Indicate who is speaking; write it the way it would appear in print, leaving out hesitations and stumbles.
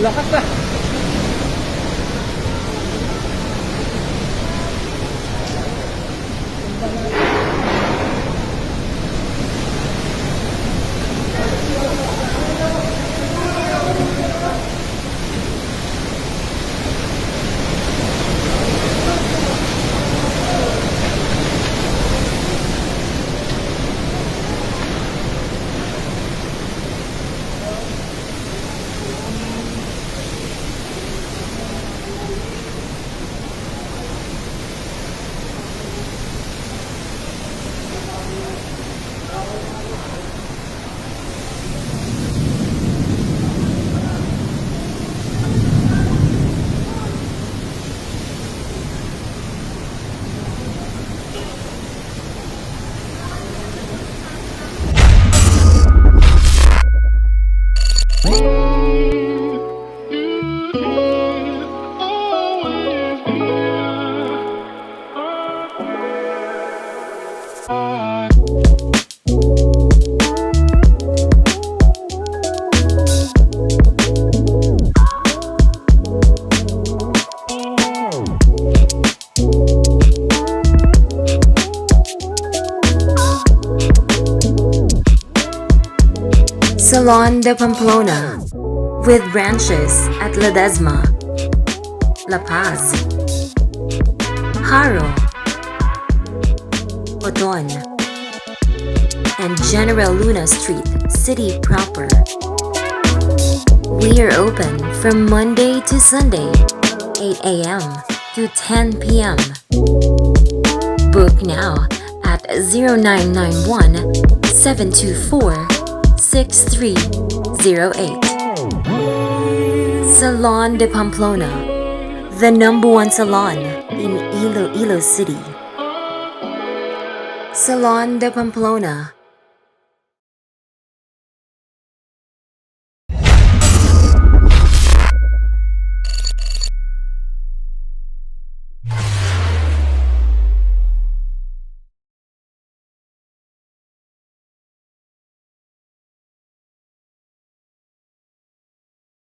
Speaker 1: Lakas na!
Speaker 2: Salon de Pamplona, with branches at Ledesma, La Paz, Haro, Oton, and General Luna Street, City proper. We are open from Monday to Sunday, 8 a.m. to 10 p.m. Book now at 0991 724 6308. Salon de Pamplona, the #1 salon in Iloilo City. Salon de Pamplona,